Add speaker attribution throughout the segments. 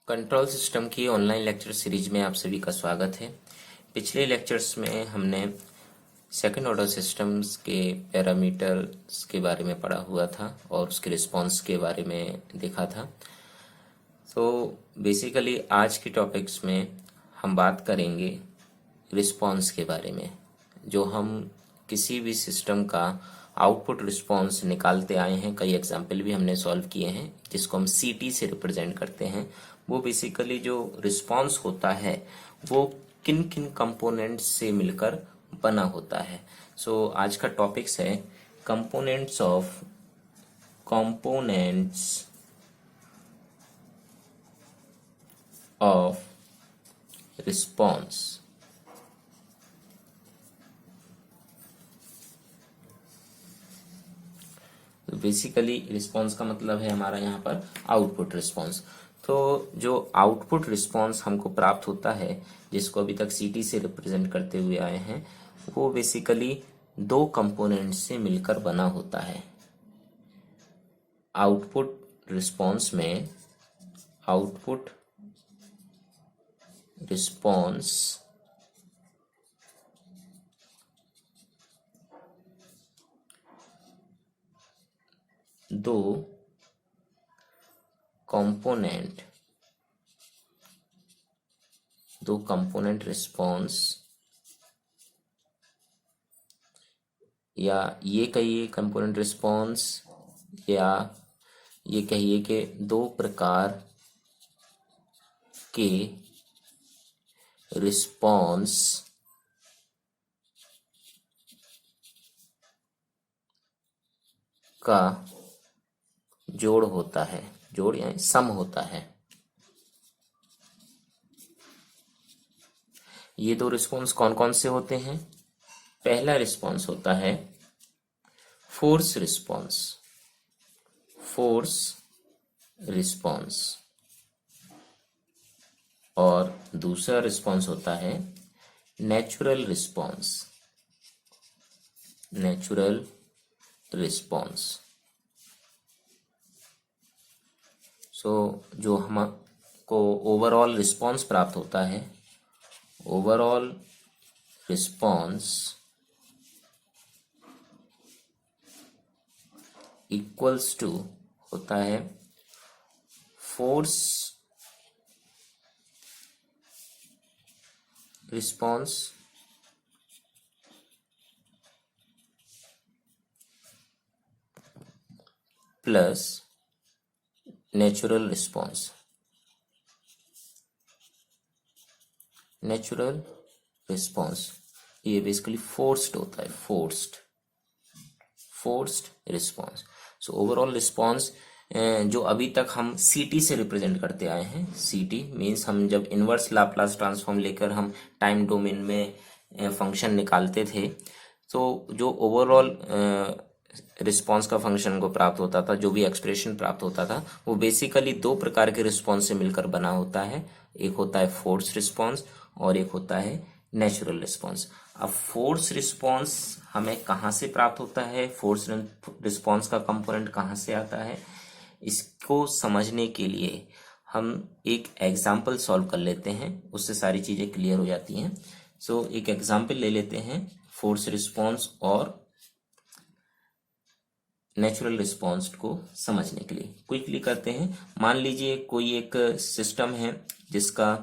Speaker 1: Control system की online lecture series में आप सभी का स्वागत है। पिछले लेक्चर्स में हमने सेकंड ऑर्डर सिस्टम्स के पैरामीटर्स के बारे में पढ़ा हुआ था और उसके रिस्पांस के बारे में देखा था। तो बेसिकली आज के टॉपिक्स में हम बात करेंगे रिस्पांस के बारे में। जो हम किसी भी सिस्टम का आउटपुट रिस्पांस निकालते आए हैं, कई एग्जाम्पल भी हमने सॉल्व किए हैं जिसको हम सीटी से रिप्रेजेंट करते हैं। वो बेसिकली जो रिस्पांस होता है वो किन किन कंपोनेंट्स से मिलकर बना होता है। सो आज का टॉपिक्स है कंपोनेंट्स ऑफ रिस्पांस। तो बेसिकली रिस्पांस का मतलब है हमारा यहाँ पर आउटपुट रिस्पांस। तो जो आउटपुट रिस्पांस हमको प्राप्त होता है, जिसको अभी तक सीटी से रिप्रेजेंट करते हुए आए हैं, वो बेसिकली दो कंपोनेंट से मिलकर बना होता है। आउटपुट रिस्पांस में आउटपुट रिस्पांस दो कंपोनेंट रिस्पांस, या ये कहिए कंपोनेंट रिस्पांस, या ये कहिए कि दो प्रकार के रिस्पांस का जोड़ होता है, जोड़ यानी सम होता है। ये दो रिस्पांस कौन कौन से होते हैं? पहला रिस्पांस होता है फोर्स रिस्पांस, और दूसरा रिस्पांस होता है नेचुरल रिस्पांस। सो जो हमको ओवरऑल रिस्पांस प्राप्त होता है, ओवरऑल रिस्पांस इक्वल्स टू होता है force response plus natural response. Natural response ये बेसिकली फोर्स्ड होता है, forced response. So overall response जो अभी तक हम सीटी से रिप्रेजेंट करते आए हैं, सीटी मीन्स हम जब इनवर्स लाप्लास ट्रांसफॉर्म लेकर हम टाइम डोमेन में फंक्शन निकालते थे, तो जो ओवरऑल रिस्पांस का फंक्शन को प्राप्त होता था, जो भी एक्सप्रेशन प्राप्त होता था, वो बेसिकली दो प्रकार के रिस्पांस से मिलकर बना होता है। एक होता है फोर्स रिस्पांस और एक होता है नेचुरल रिस्पांस। अब फोर्स रिस्पांस हमें कहाँ से प्राप्त होता है, फोर्स रिस्पांस का कंपोनेंट कहाँ से आता है, इसको समझने के लिए हम एक एग्जाम्पल सॉल्व कर लेते हैं, उससे सारी चीजें क्लियर हो जाती हैं। सो एक एग्जाम्पल ले लेते हैं फोर्स रिस्पांस और नेचुरल रिस्पांस को समझने के लिए। क्विकली करते हैं। मान लीजिए कोई एक सिस्टम है जिसका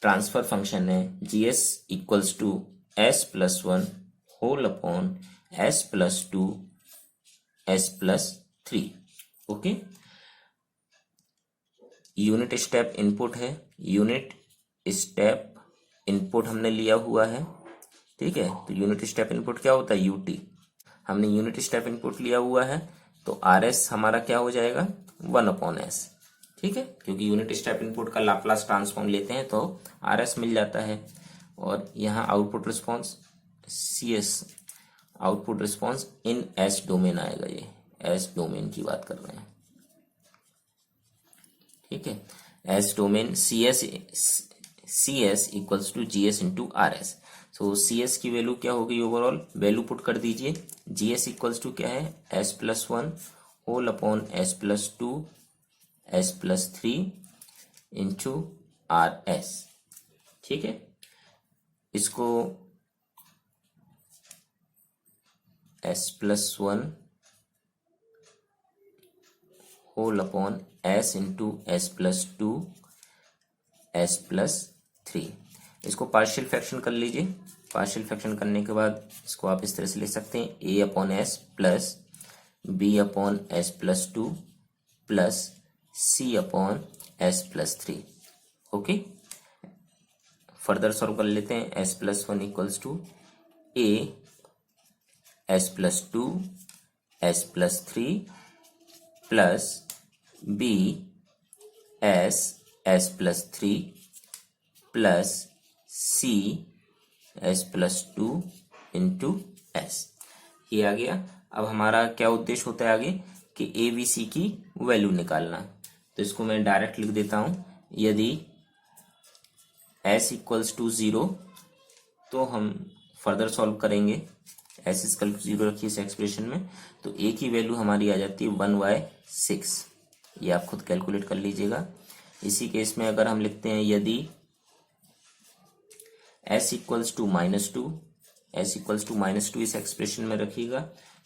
Speaker 1: ट्रांसफर फंक्शन है G S equals to S plus one whole upon S plus two S plus three. Okay, unit step input है, यूनिट स्टेप इनपुट हमने लिया हुआ है, ठीक है। तो यूनिट स्टेप इनपुट क्या होता है? यूटी। हमने यूनिट स्टेप इनपुट लिया हुआ है, तो आर एस हमारा क्या हो जाएगा? 1/s, ठीक है, क्योंकि यूनिट स्टेप इनपुट का लाप्लास ट्रांसफॉर्म लेते हैं तो आर एस मिल जाता है। और यहाँ output response C S, output response in S domain आएगा। ये एस डोमेन की बात कर रहे हैं, ठीक है। S domain C S equals to G S into R S. So C S की वैल्यू क्या होगी? ओवरऑल वैल्यू पुट कर दीजिए। जी एस इक्वल्स टू क्या है? S plus one whole upon S plus two s+3 into RS। ठीक है, इसको s+1 whole upon s into s+2 s+3। इसको पार्शियल फ्रैक्शन कर लीजिए। पार्शियल फ्रैक्शन करने के बाद इसको आप इस तरह से लिख सकते हैं a upon s plus b upon s+2 plus c upon s+3। Okay, further solve कर लेते हैं। s+1 equals to a s+2 s+3 plus b s+3 plus c s+2 into s। ये आ गया। अब हमारा क्या उद्देश्य होता है आगे कि ए बी सी की वैल्यू निकालना। तो इसको मैं डायरेक्ट लिख देता हूं। यदि s इक्वल्स टू 0 तो हम फर्दर सॉल्व करेंगे। s इक्वल टू 0 रखिए इस एक्सप्रेशन में, तो a की वैल्यू हमारी आ जाती है 1/6। ये आप खुद कैलकुलेट कर लीजिएगा। इसी केस में अगर हम लिखते हैं यदि s equals to -2, s equals to -2 इस एक्सप्रेशन में रखिएगा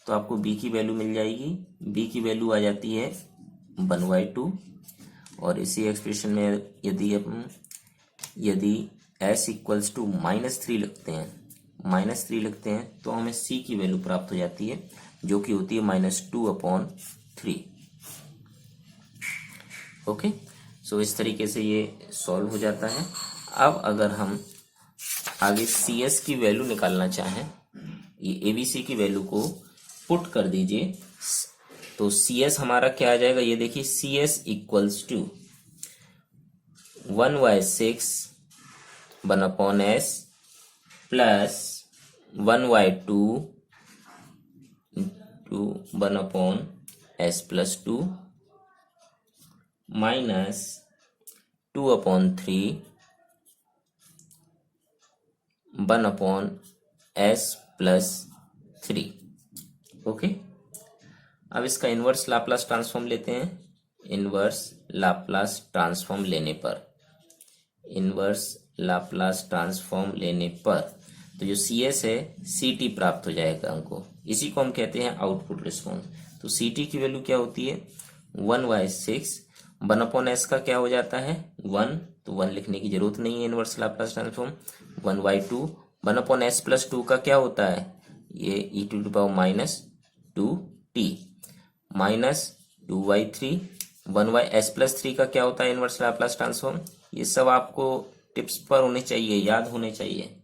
Speaker 1: तो आपको b की वैल्यू मिल जाएगी। b की वैल्यू आ जाती है 1/2। और इसी एक्सप्रेशन में यदि s इक्वल्स टू -3 लिखते हैं तो हमें c की वैल्यू प्राप्त हो जाती है जो कि होती है -2/3। ओके, सो इस तरीके से ये सॉल्व हो जाता है। अब अगर हम आगे CS की वैल्यू निकालना चाहें, ये ABC की वैल्यू को पुट कर दीजिए तो CS हमारा क्या आ जाएगा, ये देखिए CS equals to 1/6 1/s plus 1/2 into 1/s+2 minus 2/3 1/s+3। Okay, अब इसका इनवर्स लाप्लास ट्रांसफॉर्म लेते हैं। इनवर्स लाप्लास ट्रांसफॉर्म लेने पर तो जो CS है CT प्राप्त हो जाएगा हमको। इसी को हम कहते हैं आउटपुट रिस्पॉन्स। तो CT की वैल्यू क्या होती है 1/6। 1/s का क्या हो जाता है 1, तो 1 लिखने की जरूरत नहीं है इनवर्स लाप्लास ट्रांसफॉर्म। 1/2 1/s+2 का क्या होता है ये e⁻²t माइनस 2/3 1/s+3 का क्या होता है इनवर्स लाप्लास ट्रांसफॉर्म। ये सब आपको टिप्स पर होने चाहिए, याद होने चाहिए।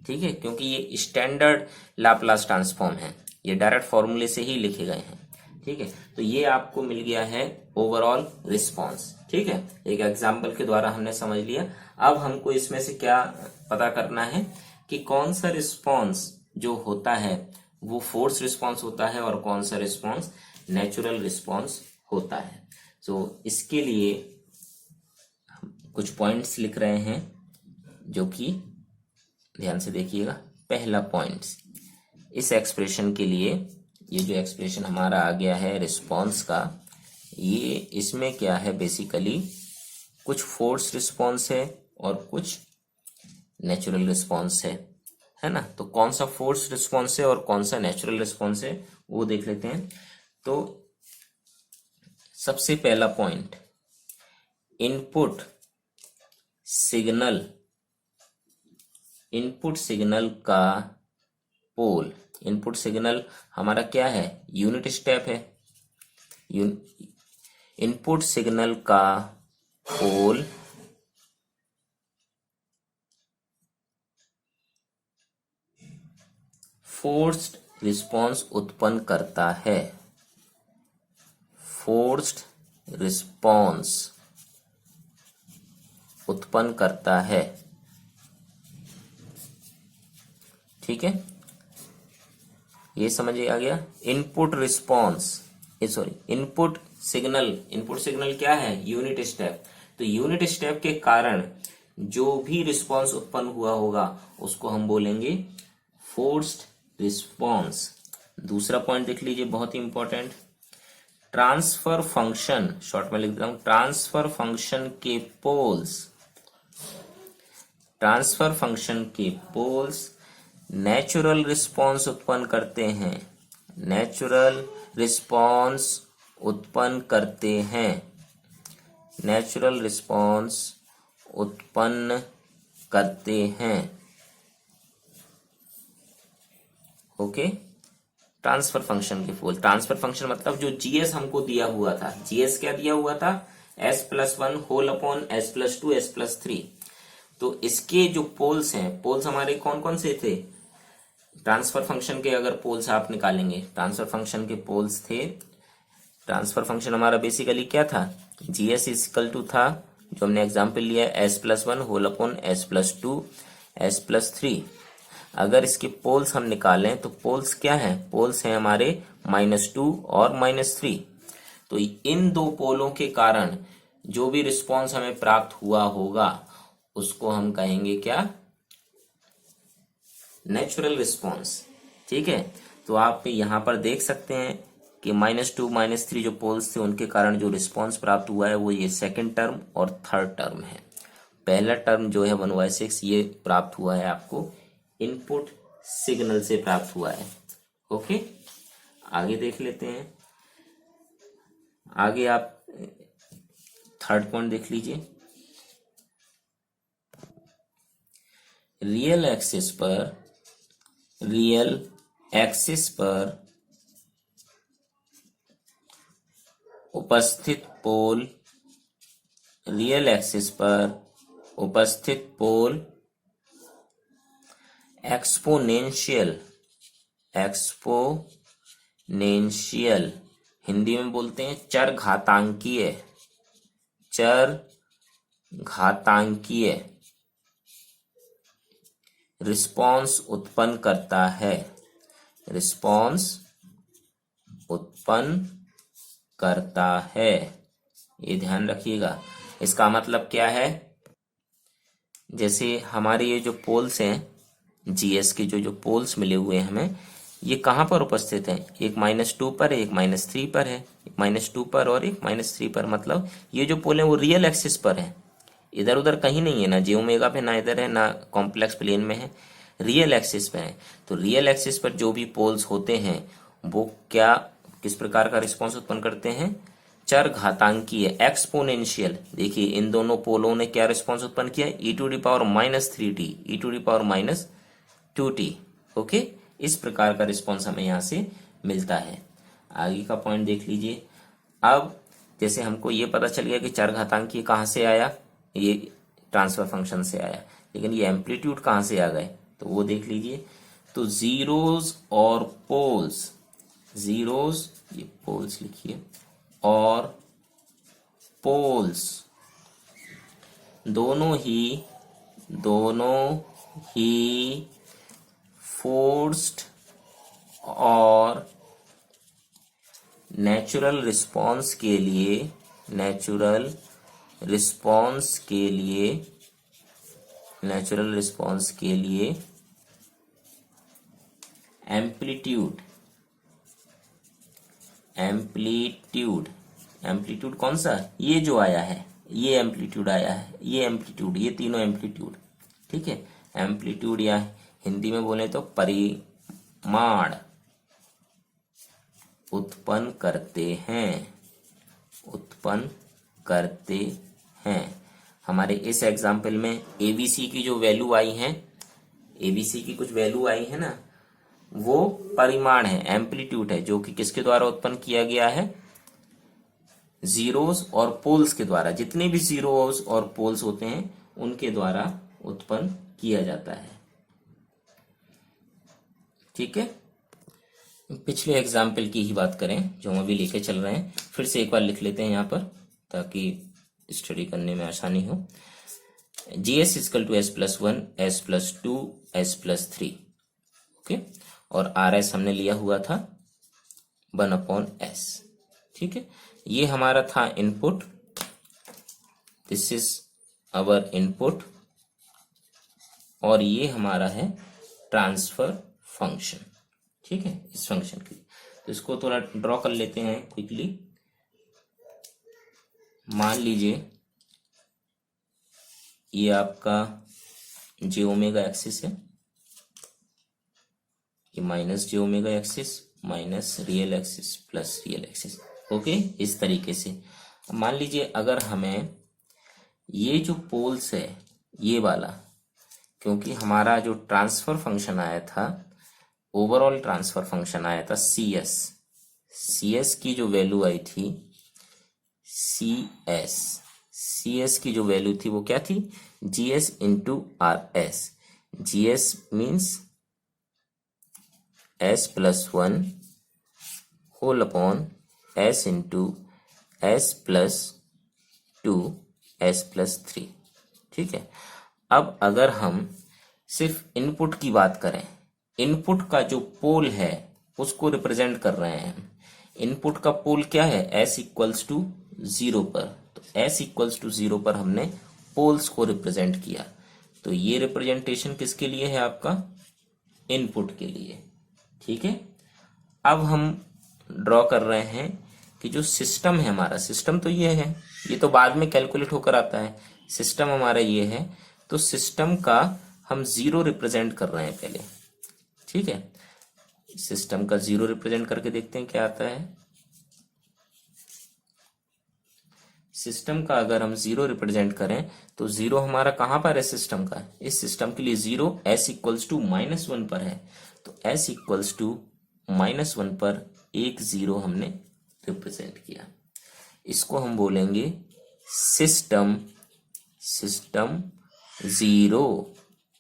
Speaker 1: ठीक है, क्योंकि ये स्टैंडर्ड लाप्लास ट्रांसफॉर्म है, ये डायरेक्ट फॉर्मूले से ही लिखे गए हैं। ठीक है, तो ये आपको मिल गया है ओवरऑल रिस्पॉन्स। ठीक है, एक एग्जाम्पल के द्वारा हमने समझ लिया। अब हमको इसमें से क्या पता करना है कि कौन सा रिस्पॉन्स जो होता है वो फोर्स रिस्पॉन्स होता है और कौन सा रिस्पॉन्स नेचुरल रिस्पॉन्स होता है। तो इसके लिए कुछ पॉइंट्स लिख रहे हैं जो कि ध्यान से देखिएगा। पहला पॉइंट्स, इस एक्सप्रेशन के लिए ये जो एक्सप्रेशन हमारा आ गया है रिस्पॉन्स का, ये इसमें क्या है बेसिकली कुछ फोर्स रिस्पॉन्स है और कुछ नेचुरल रिस्पॉन्स है ना। तो कौन सा फोर्स रिस्पॉन्स है और कौन सा नेचुरल रिस्पॉन्स है वो देख लेते हैं। तो सबसे पहला पॉइंट, इनपुट सिग्नल का पोल। इनपुट सिग्नल हमारा क्या है यूनिट स्टेप है। इनपुट सिग्नल का पोल फोर्स्ड रिस्पॉन्स उत्पन्न करता है। फोर्स्ड रिस्पॉन्स उत्पन्न करता है। ठीक है, ये समझ आ गया। इनपुट सिग्नल क्या है यूनिट स्टेप। तो यूनिट स्टेप के कारण जो भी रिस्पॉन्स उत्पन्न हुआ होगा उसको हम बोलेंगे फोर्स्ड रिस्पॉन्स। दूसरा पॉइंट देख लीजिए, बहुत ही इंपॉर्टेंट। ट्रांसफर फंक्शन, शॉर्ट में लिख देता हूं, ट्रांसफर फंक्शन के पोल्स, ट्रांसफर फंक्शन के पोल्स नेचुरल रिस्पॉन्स उत्पन्न करते हैं, नेचुरल रिस्पॉन्स उत्पन्न करते हैं, नेचुरल रिस्पॉन्स उत्पन्न करते हैं। ओके, ट्रांसफर फंक्शन के पोल, ट्रांसफर फंक्शन मतलब जो जीएस हमको दिया हुआ था, जीएस क्या दिया हुआ था, s+1 whole upon s+2 s+3। तो इसके जो पोल्स हैं, पोल्स हमारे कौन कौन से थे, ट्रांसफर फंक्शन के अगर पोल्स आप निकालेंगे, ट्रांसफर फंक्शन के पोल्स थे, ट्रांसफर फंक्शन हमारा बेसिकली क्या था, जीएस इक्वल टू था, जो हमने एग्जाम्पल लिया s+1 whole upon s+2 s+3। अगर इसके पोल्स हम निकालें तो पोल्स क्या है, पोल्स हैं हमारे -2 और -3। तो इन दो पोलों के कारण जो भी रिस्पॉन्स हमें प्राप्त हुआ होगा उसको हम कहेंगे क्या, नेचुरल रिस्पॉन्स। ठीक है, तो आप यहां पर देख सकते हैं कि -2 -3 जो पोल्स थे उनके कारण जो रिस्पॉन्स प्राप्त हुआ है वो ये सेकंड टर्म और थर्ड टर्म है। पहला टर्म जो है 1/6 ये प्राप्त हुआ है आपको इनपुट सिग्नल से प्राप्त हुआ है। ओके, आगे देख लेते हैं, आगे आप थर्ड पॉइंट देख लीजिए। रियल एक्सिस पर उपस्थित पोल, रियल एक्सिस पर उपस्थित पोल एक्सपोनेंशियल हिंदी में बोलते हैं चर घातांकीय रिस्पॉन्स उत्पन्न करता है, रिस्पॉन्स उत्पन्न करता है। ये ध्यान रखिएगा। इसका मतलब क्या है, जैसे हमारे ये जो पोल्स हैं, जीएस के जो पोल्स मिले हुए हैं हमें, ये कहाँ पर उपस्थित हैं, एक -2 पर है, एक -3 पर है, एक -2 पर और एक -3 पर। मतलब ये जो पोल है वो रियल एक्सिस पर है, इधर उधर कहीं नहीं है, ना जे ओमेगा पे, ना इधर है, ना कॉम्प्लेक्स प्लेन में है, रियल एक्सिस पे है। तो रियल एक्सिस पर जो भी पोल्स होते हैं वो क्या, किस प्रकार का रिस्पॉन्स उत्पन्न करते हैं, चर घातांकीय एक्सपोनेंशियल। देखिए इन दोनों पोलों ने क्या रिस्पॉन्स उत्पन्न किया, e⁻³ e⁻²t। ओके, इस प्रकार का रिस्पॉन्स हमें यहां से मिलता है। आगे का पॉइंट देख लीजिए। अब जैसे हमको ये पता चल गया कि चर घातांकीय कहां से आया, ये ट्रांसफर फंक्शन से आया, लेकिन ये एम्पलीट्यूड कहां से आ गए तो वो देख लीजिए। तो जीरोस और पोल्स, जीरोस, ये पोल्स लिखिए, और पोल्स दोनों ही फोर्स्ड और नेचुरल रिस्पॉन्स के लिए एम्पलीट्यूड कौन सा, ये जो आया है, ये एम्पलीट्यूड आया है, ये एम्पलीट्यूड, ये तीनों एम्पलीट्यूड, ठीक है, एम्पलीट्यूड या हिंदी में बोले तो परिमाण उत्पन्न करते हैं। हमारे इस एग्जाम्पल में एबीसी की जो वैल्यू आई है, एबीसी की कुछ वैल्यू आई है ना, वो परिमाण है, एम्पलीट्यूड है, जो कि किसके द्वारा उत्पन्न किया गया है, जीरोस और पोल्स के द्वारा। जितने भी जीरोस और पोल्स होते हैं उनके द्वारा उत्पन्न किया जाता है। ठीक है, पिछले एग्जाम्पल की ही बात करें जो हम अभी लेके चल रहे हैं, फिर से एक बार लिख लेते हैं यहाँ पर ताकि स्टडी करने में आसानी हो। GS = s+1 s+2 s+3, okay, और RS हमने लिया हुआ था 1/s। ठीक है, ये हमारा था input, this is our input, और ये हमारा है ट्रांसफर फंक्शन। ठीक है, इस फंक्शन के लिए तो इसको थोड़ा ड्रॉ कर लेते हैं क्विकली। मान लीजिए ये आपका जे ओमेगा एक्सिस है, ये minus J omega axis minus real axis plus real axis. Okay, इस तरीके से। मान लीजिए अगर हमें ये जो पोल्स है ये वाला, क्योंकि हमारा जो ट्रांसफर फंक्शन आया था, ओवरऑल ट्रांसफर फंक्शन आया था सी एस की जो वैल्यू आई थी, सी एस की जो वैल्यू थी वो क्या थी, G S into R S. G S means S plus one whole upon S into S plus two S plus three. ठीक है। अब अगर हम सिर्फ इनपुट की बात करें, इनपुट का जो पोल है उसको रिप्रेजेंट कर रहे हैं हम। इनपुट का पोल क्या है, एस इक्वल्स टू जीरो पर। तो एस इक्वल्स टू जीरो पर हमने पोल्स को रिप्रेजेंट किया। तो ये रिप्रेजेंटेशन किसके लिए है, आपका इनपुट के लिए। ठीक है। अब हम ड्रॉ कर रहे हैं कि जो सिस्टम है हमारा, सिस्टम तो ये है, ये तो बाद में कैलकुलेट होकर आता है, सिस्टम हमारा ये है। तो सिस्टम का हम जीरो रिप्रेजेंट कर रहे हैं पहले। ठीक है, सिस्टम का जीरो रिप्रेजेंट करके देखते हैं क्या आता है। सिस्टम का अगर हम जीरो रिप्रेजेंट करें तो जीरो हमारा कहां पर है, सिस्टम का, इस सिस्टम के लिए zero S equals to minus one पर है। तो S equals to minus one पर एक जीरो हमने रिप्रेजेंट किया। इसको हम बोलेंगे system zero,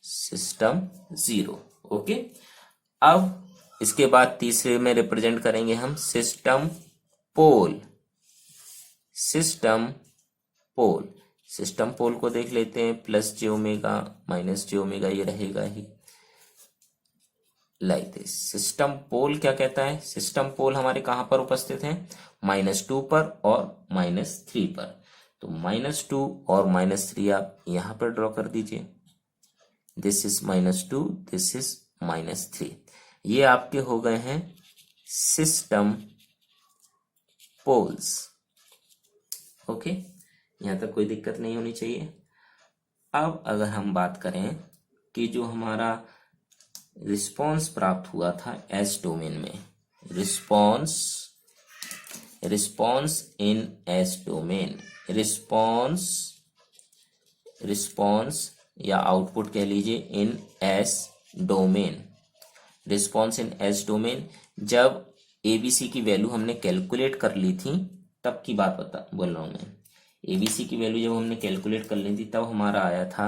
Speaker 1: system zero. Okay. अब इसके बाद तीसरे में रिप्रेजेंट करेंगे हम सिस्टम पोल। सिस्टम पोल को देख लेते हैं, प्लस जे ओमेगा माइनस जे ओमेगा ये रहेगा ही, लाइक दिस। सिस्टम पोल क्या कहता है, सिस्टम पोल हमारे कहां पर उपस्थित हैं, -2 पर और -3 पर। तो -2 और -3 आप यहां पर ड्रॉ कर दीजिए। This is -2, this is -3। ये आपके हो गए हैं सिस्टम पोल्स। ओके, यहां तक कोई दिक्कत नहीं होनी चाहिए। अब अगर हम बात करें कि जो हमारा रिस्पॉन्स प्राप्त हुआ था एस डोमेन में, response in S domain, response या आउटपुट कह लीजिए in S domain, response in S domain. जब एबीसी की वैल्यू हमने कैलकुलेट कर ली थी तब की बात बोल रहा हूं मैं। एबीसी की वैल्यू जब हमने कैलकुलेट कर ली थी तब हमारा आया था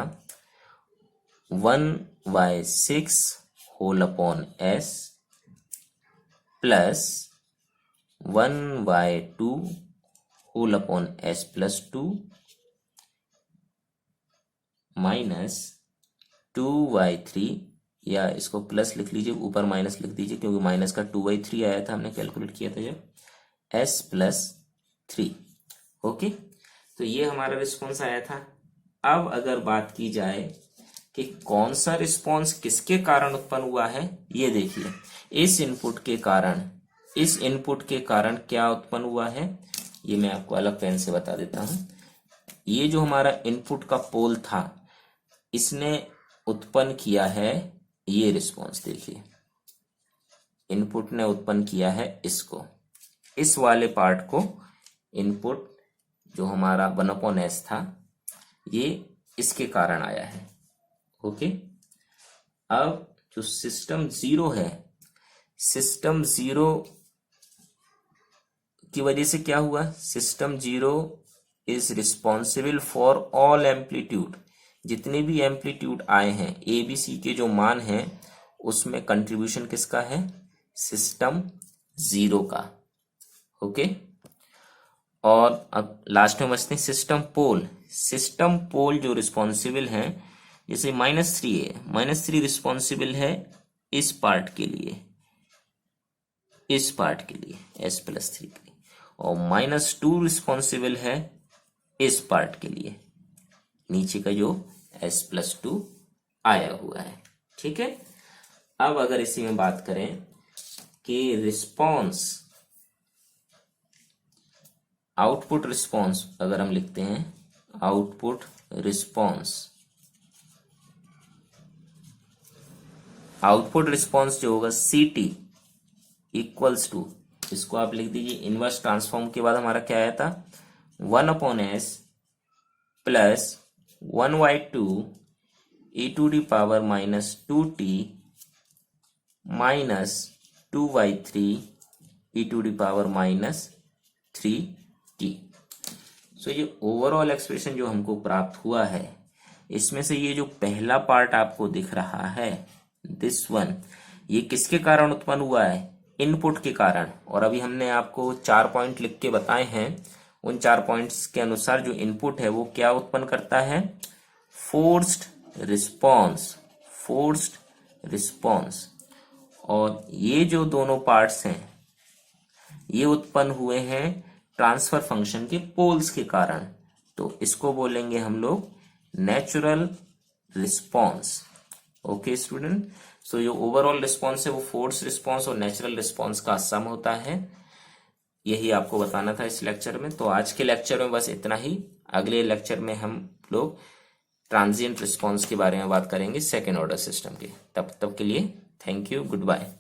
Speaker 1: 1/6 whole upon S plus 1/2 whole upon S plus 2 minus 2/3, या इसको प्लस लिख लीजिए, ऊपर माइनस लिख दीजिए क्योंकि माइनस का 2/3 आया था, हमने कैलकुलेट किया था जब, एस प्लस 3। ओके, तो ये हमारा रिस्पॉन्स आया था। अब अगर बात की जाए कि कौन सा रिस्पॉन्स किसके कारण उत्पन्न हुआ है, ये देखिए। इस इनपुट के कारण क्या उत्पन्न हुआ है, ये मैं आपको अलग पेन से बता देता हूं। ये जो हमारा इनपुट का पोल था, इसने उत्पन्न किया है ये रिस्पॉन्स। देखिए, इनपुट ने उत्पन्न किया है इसको, इस वाले पार्ट को। इनपुट जो हमारा 1/s था, ये इसके कारण आया है। ओके, अब जो सिस्टम जीरो है, सिस्टम जीरो की वजह से क्या हुआ, system zero is responsible for all amplitude. जितने भी एम्पलीट्यूड आए हैं, एबीसी के जो मान हैं उसमें कंट्रीब्यूशन किसका है, सिस्टम जीरो का। ओके, और अब लास्ट में बचते हैं सिस्टम पोल जो रिस्पॉन्सिबल है, जैसे -3 है, -3 रिस्पॉन्सिबल है इस पार्ट के लिए, s प्लस 3 के लिए, और -2 रिस्पॉन्सिबल है इस पार्ट के लिए, नीचे का जो s प्लस 2 आया हुआ है। ठीक है। अब अगर इसी में बात करें कि रिस्पॉन्स आउटपुट रिस्पॉन्स अगर हम लिखते हैं, आउटपुट रिस्पॉन्स, आउटपुट रिस्पॉन्स जो होगा CT इक्वल्स टू, इसको आप लिख दीजिए, इनवर्स ट्रांसफॉर्म के बाद हमारा क्या आया था, 1/s plus 1/2 e⁻ -2t minus 2/3 e⁻ -3t। सो ये ओवरऑल एक्सप्रेशन जो हमको प्राप्त हुआ है, इसमें से ये जो पहला पार्ट आपको दिख रहा है, दिस वन, ये किसके कारण उत्पन्न हुआ है, इनपुट के कारण। और अभी हमने आपको 4 पॉइंट लिख के बताए हैं, उन 4 पॉइंट्स के अनुसार जो इनपुट है वो क्या उत्पन्न करता है, फोर्स्ड रिस्पॉन्स, फोर्स्ड रिस्पॉन्स। और ये जो दोनों पार्ट्स हैं ये उत्पन्न हुए हैं ट्रांसफर फंक्शन के पोल्स के कारण, तो इसको बोलेंगे हम लोग नेचुरल रिस्पॉन्स। ओके स्टूडेंट, सो जो ओवरऑल रिस्पॉन्स है वो फोर्स रिस्पॉन्स और नेचुरल रिस्पॉन्स का सम होता है। यही आपको बताना था इस लेक्चर में। तो आज के लेक्चर में बस इतना ही। अगले लेक्चर में हम लोग ट्रांजिएंट रिस्पॉन्स के बारे में बात करेंगे, सेकेंड ऑर्डर सिस्टम के। तब तक के लिए थैंक यू, गुड बाय।